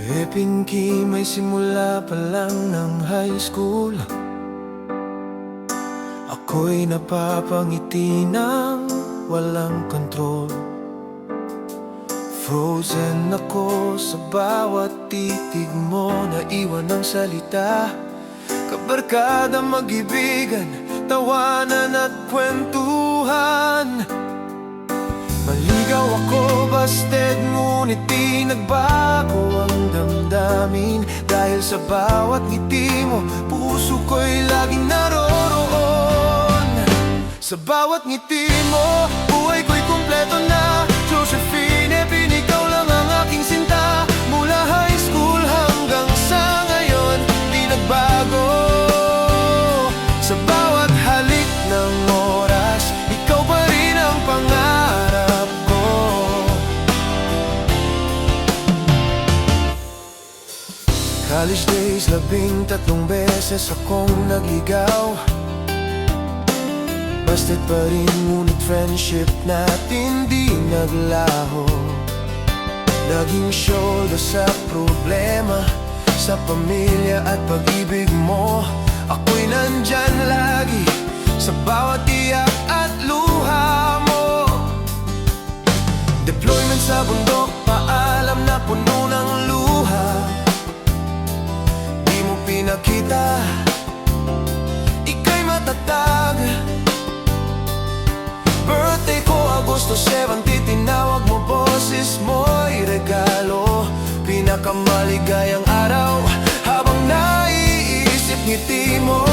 Pinky, may simula pa lang ng high school. Ako'y napapangiti ng walang kontrol. Frozen ako sa bawat titig mo, naiwan ng salita. Kabarkada, mag-ibigan, tawanan at kwentuhan. Maligaw ako, busted, ngunit di nagbago ang damdamin. Dahil sa bawat ngiti mo, puso ko'y laging naroroon. Sa bawat ngiti mo, buhay ko'y kumpleto na. Josephine, ikaw lang ang aking sinta. Mula high school hanggang sa ngayon, di nagbago. Sa bawat halik ng oras, ikaw pa rin ang pangarap ko. College days, 13 beses akong nagligaw. Busted pa rin, ngunit friendship natin di naglaho. Laging shoulder sa problema, sa pamilya at pag-ibig mo. Ako'y nandyan lagi, sa bawat iyak at luha mo. Deployment sa bundok, paalam na puno ng luha. Di mo pinakita, ika'y matatag. Birthday ko, Agosto 17, tinawag mo, boses mo'y regalo. Pinakamaligayang araw, habang naiisip ngiti mo.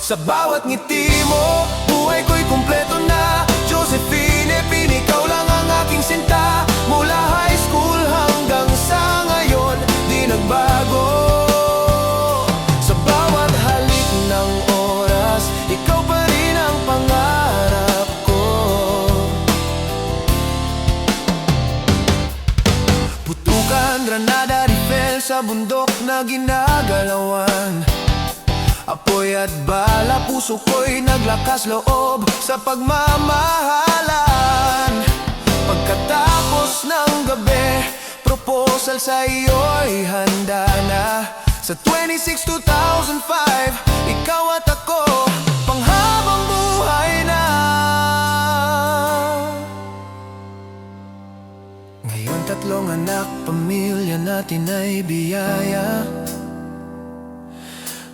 Sa bawat ngiti mo, buhay ko'y kumpleto na. Josephine, ikaw lang ang aking sinta. Mula high school hanggang sa ngayon, di nagbago. Sa bawat halik ng oras, ikaw pa rin ang pangarap ko. Putukan, granada, rifle sa bundok na ginagalawan. Apoy at bala, puso ko'y naglakas loob sa pagmamahalan. Pagkatapos ng gabi, proposal sa iyo'y handa na. Sa 26, 2005, ikaw at ako, panghabang buhay na. Ngayon 3 anak, pamilya natin ay biyaya.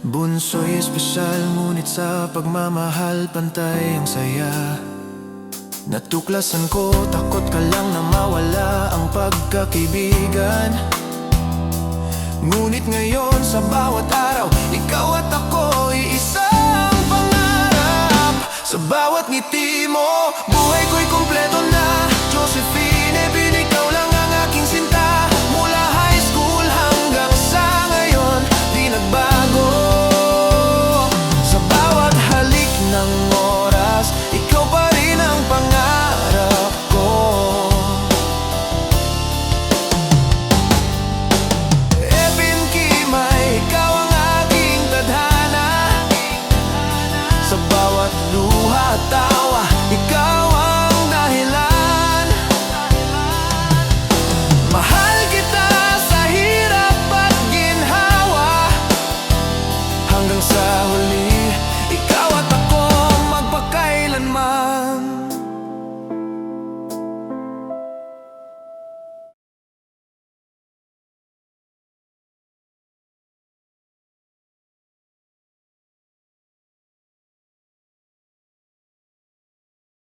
Bunso'y espesyal, ngunit sa pagmamahal pantay ang saya. Natuklasan ko, takot ka lang na mawala ang pagkakaibigan. Ngunit ngayon sa bawat araw, ikaw at ako iisang pangarap. Sa bawat ngiti mo, buhay ko'y kumpleto na.